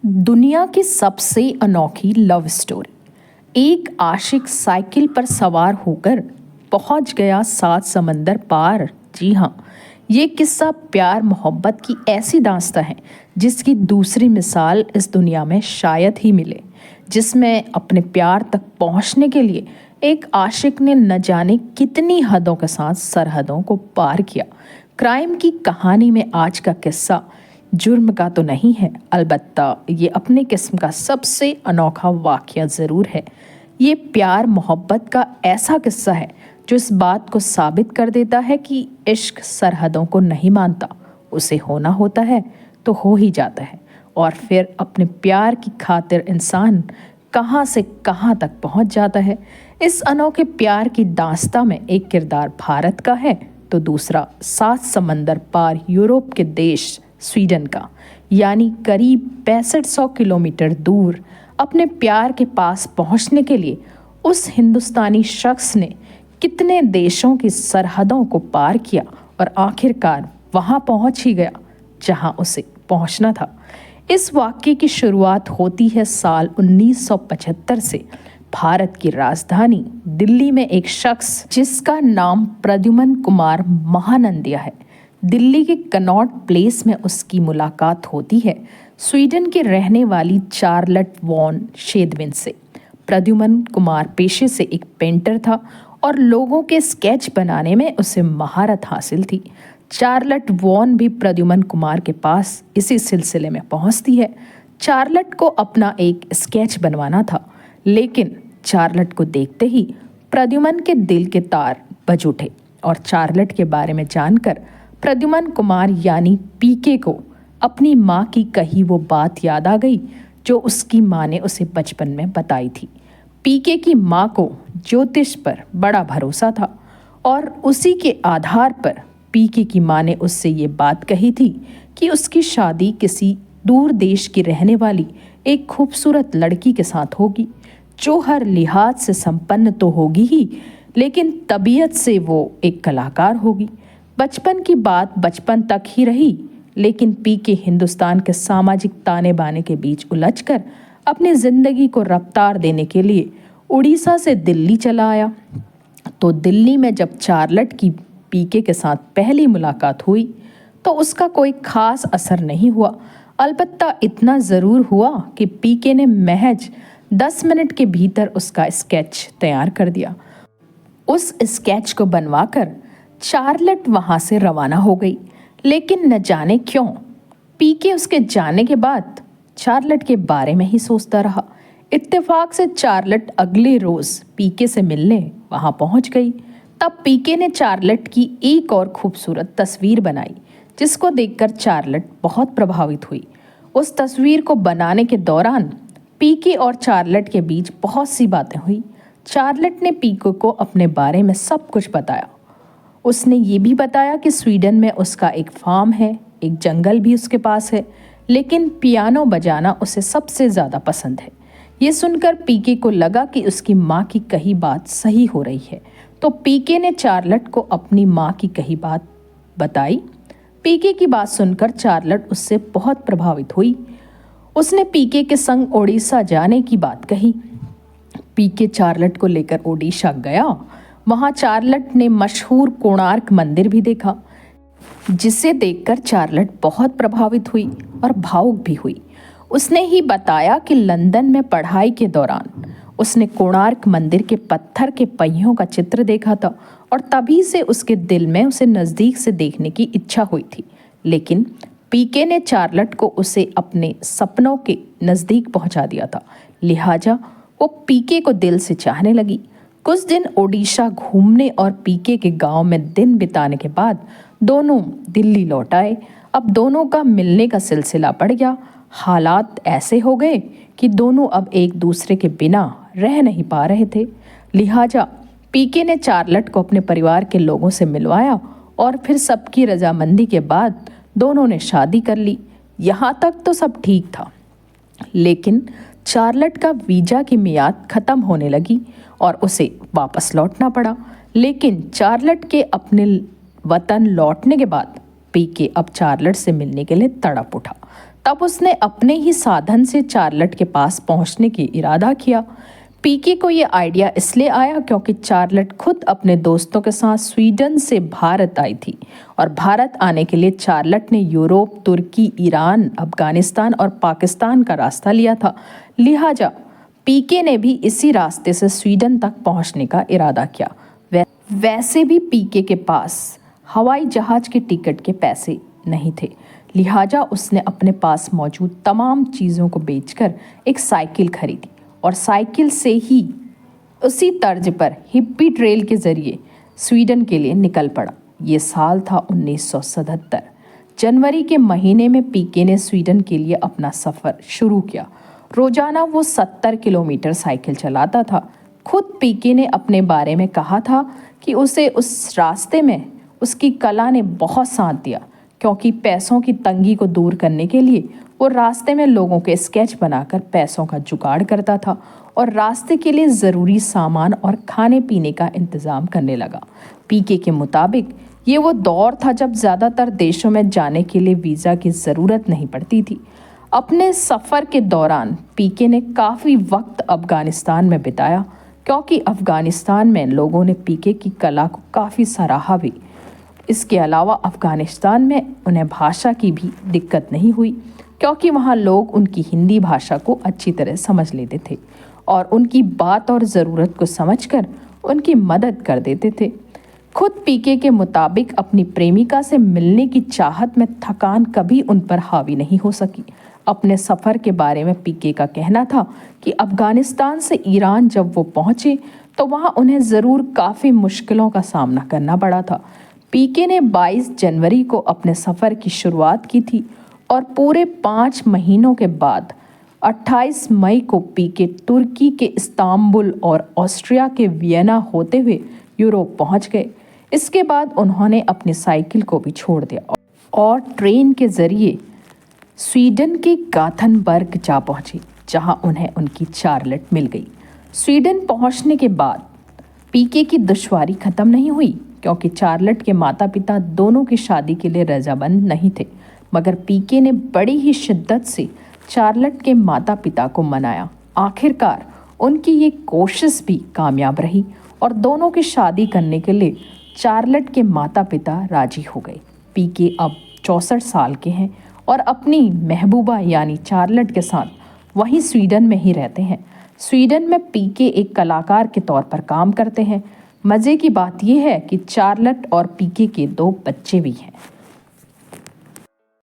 दुनिया की सबसे अनोखी लव स्टोरी। एक आशिक साइकिल पर सवार होकर पहुंच गया 7 समंदर पार। जी हाँ, ये किस्सा प्यार मोहब्बत की ऐसी दास्तां है जिसकी दूसरी मिसाल इस दुनिया में शायद ही मिले, जिसमें अपने प्यार तक पहुंचने के लिए एक आशिक ने न जाने कितनी हदों के साथ सरहदों को पार किया। क्राइम की कहानी में आज का किस्सा जुर्म का तो नहीं है, अलबत्ता ये अपने किस्म का सबसे अनोखा वाकया ज़रूर है। ये प्यार मोहब्बत का ऐसा किस्सा है जो इस बात को साबित कर देता है कि इश्क सरहदों को नहीं मानता, उसे होना होता है तो हो ही जाता है, और फिर अपने प्यार की खातिर इंसान कहाँ से कहाँ तक पहुँच जाता है। इस अनोखे प्यार की दास्तां में एक किरदार भारत का है तो दूसरा 7 समंदर पार यूरोप के देश स्वीडन का, यानी करीब 6500 किलोमीटर दूर अपने प्यार के पास पहुंचने के लिए उस हिंदुस्तानी शख्स ने कितने देशों की सरहदों को पार किया और आखिरकार वहां पहुंच ही गया जहां उसे पहुंचना था। इस वाक़ये की शुरुआत होती है साल 1975 से। भारत की राजधानी दिल्ली में एक शख्स जिसका नाम प्रद्युमन कुमार महानंदिया है, दिल्ली के कनॉट प्लेस में उसकी मुलाकात होती है स्वीडन के रहने वाली चार्लट वॉन शेदविन से। प्रद्युमन कुमार पेशे से एक पेंटर था और लोगों के स्केच बनाने में उसे महारत हासिल थी। चार्लट वॉन भी प्रद्युमन कुमार के पास इसी सिलसिले में पहुंचती है। चार्लट को अपना एक स्केच बनवाना था, लेकिन चार्लट को देखते ही प्रद्युमन के दिल के तार बज उठे और चार्लट के बारे में जानकर प्रद्युमन कुमार यानी पीके को अपनी माँ की कही वो बात याद आ गई जो उसकी माँ ने उसे बचपन में बताई थी। पीके की माँ को ज्योतिष पर बड़ा भरोसा था और उसी के आधार पर पीके की माँ ने उससे ये बात कही थी कि उसकी शादी किसी दूर देश की रहने वाली एक खूबसूरत लड़की के साथ होगी जो हर लिहाज से संपन्न तो होगी ही, लेकिन तबीयत से वो एक कलाकार होगी। बचपन की बात बचपन तक ही रही, लेकिन पीके हिंदुस्तान के सामाजिक ताने बाने के बीच उलझकर अपनी जिंदगी को रफ्तार देने के लिए उड़ीसा से दिल्ली चला आया। तो दिल्ली में जब चार्लट की पीके के साथ पहली मुलाकात हुई तो उसका कोई खास असर नहीं हुआ, अलबत्ता इतना ज़रूर हुआ कि पीके ने महज 10 मिनट के भीतर उसका स्केच तैयार कर दिया। उस स्केच को बनवाकर चार्लट वहां से रवाना हो गई, लेकिन न जाने क्यों पीके उसके जाने के बाद चार्लट के बारे में ही सोचता रहा। इत्तेफाक से चार्लट अगले रोज पीके से मिलने वहां पहुंच गई। तब पीके ने चार्लट की एक और खूबसूरत तस्वीर बनाई जिसको देखकर चार्लट बहुत प्रभावित हुई। उस तस्वीर को बनाने के दौरान पीके और चार्लट के बीच बहुत सी बातें हुई। चार्लट ने पीके को अपने बारे में सब कुछ बताया। उसने ये भी बताया कि स्वीडन में उसका एक फार्म है, एक जंगल भी उसके पास है, लेकिन पियानो बजाना उसे सबसे ज़्यादा पसंद है। ये सुनकर पीके को लगा कि उसकी माँ की कही बात सही हो रही है, तो पीके ने चार्लट को अपनी माँ की कही बात बताई। पीके की बात सुनकर चार्लट उससे बहुत प्रभावित हुई। उसने पीके के संग ओडिशा जाने की बात कही। पीके चार्लट को लेकर ओडिशा गया। वहां चार्लट ने मशहूर कोणार्क मंदिर भी देखा, जिसे देखकर चार्लट बहुत प्रभावित हुई और भावुक भी हुई। उसने ही बताया कि लंदन में पढ़ाई के दौरान उसने कोणार्क मंदिर के पत्थर के पहियों का चित्र देखा था और तभी से उसके दिल में उसे नज़दीक से देखने की इच्छा हुई थी। लेकिन पीके ने चार्लट को उसे अपने सपनों के नज़दीक पहुंचा दिया था, लिहाजा वो पीके को दिल से चाहने लगी। कुछ दिन ओडिशा घूमने और पीके के गांव में दिन बिताने के बाद दोनों दिल्ली लौट आए। अब दोनों का मिलने का सिलसिला बढ़ गया। हालात ऐसे हो गए कि दोनों अब एक दूसरे के बिना रह नहीं पा रहे थे, लिहाजा पीके ने चार्लट को अपने परिवार के लोगों से मिलवाया और फिर सबकी रजामंदी के बाद दोनों ने शादी कर ली। यहाँ तक तो सब ठीक था, लेकिन चार्लट का वीज़ा की मियाद ख़त्म होने लगी और उसे वापस लौटना पड़ा। लेकिन चार्लट के अपने वतन लौटने के बाद पीके अब चार्लट से मिलने के लिए तड़प उठा। तब उसने अपने ही साधन से चार्लट के पास पहुंचने की इरादा किया। पीके को ये आइडिया इसलिए आया क्योंकि चार्लट खुद अपने दोस्तों के साथ स्वीडन से भारत आई थी और भारत आने के लिए चार्लट ने यूरोप, तुर्की, ईरान, अफगानिस्तान और पाकिस्तान का रास्ता लिया था। लिहाजा पीके ने भी इसी रास्ते से स्वीडन तक पहुंचने का इरादा किया। वैसे भी पीके के पास हवाई जहाज के टिकट के पैसे नहीं थे, लिहाजा उसने अपने पास मौजूद तमाम चीज़ों को बेचकर एक साइकिल खरीदी और साइकिल से ही उसी तर्ज पर हिप्पी ट्रेल के ज़रिए स्वीडन के लिए निकल पड़ा। ये साल था 1977। जनवरी के महीने में पीके ने स्वीडन के लिए अपना सफ़र शुरू किया। रोज़ाना वो 70 किलोमीटर साइकिल चलाता था। खुद पीके ने अपने बारे में कहा था कि उसे उस रास्ते में उसकी कला ने बहुत साथ दिया, क्योंकि पैसों की तंगी को दूर करने के लिए वो रास्ते में लोगों के स्केच बनाकर पैसों का जुगाड़ करता था और रास्ते के लिए ज़रूरी सामान और खाने पीने का इंतज़ाम करने लगा। पीके के मुताबिक ये वो दौर था जब ज़्यादातर देशों में जाने के लिए वीज़ा की ज़रूरत नहीं पड़ती थी। अपने सफ़र के दौरान पीके ने काफ़ी वक्त अफ़गानिस्तान में बिताया, क्योंकि अफ़गानिस्तान में लोगों ने पीके की कला को काफ़ी सराहा भी। इसके अलावा अफ़गानिस्तान में उन्हें भाषा की भी दिक्कत नहीं हुई, क्योंकि वहाँ लोग उनकी हिंदी भाषा को अच्छी तरह समझ लेते थे और उनकी बात और ज़रूरत को समझकर उनकी मदद कर देते थे। खुद पीके के मुताबिक अपनी प्रेमिका से मिलने की चाहत में थकान कभी उन पर हावी नहीं हो सकी। अपने सफ़र के बारे में पीके का कहना था कि अफ़गानिस्तान से ईरान जब वो पहुँचे तो वहाँ उन्हें ज़रूर काफ़ी मुश्किलों का सामना करना पड़ा था। पीके ने 22 जनवरी को अपने सफ़र की शुरुआत की थी और पूरे 5 महीनों के बाद 28 मई को पीके तुर्की के इस्तांबुल और ऑस्ट्रिया के वियना होते हुए यूरोप पहुंच गए। इसके बाद उन्होंने अपनी साइकिल को भी छोड़ दिया और ट्रेन के ज़रिए स्वीडन के गाथनबर्ग जा पहुंचे, जहां उन्हें उनकी चार्लट मिल गई। स्वीडन पहुंचने के बाद पीके की दुश्वारी ख़त्म नहीं हुई, क्योंकि चार्लट के माता पिता दोनों की शादी के लिए रजामंद नहीं थे, मगर पीके ने बड़ी ही शिद्दत से चार्लट के माता पिता को मनाया। आखिरकार उनकी ये कोशिश भी कामयाब रही और दोनों की शादी करने के लिए चार्लट के माता पिता राजी हो गए। पीके अब 64 साल के हैं और अपनी महबूबा यानी चार्लट के साथ वहीं स्वीडन में ही रहते हैं। स्वीडन में पीके एक कलाकार के तौर पर काम करते हैं। मज़े की बात यह है कि चार्लट और पीके के 2 बच्चे भी हैं।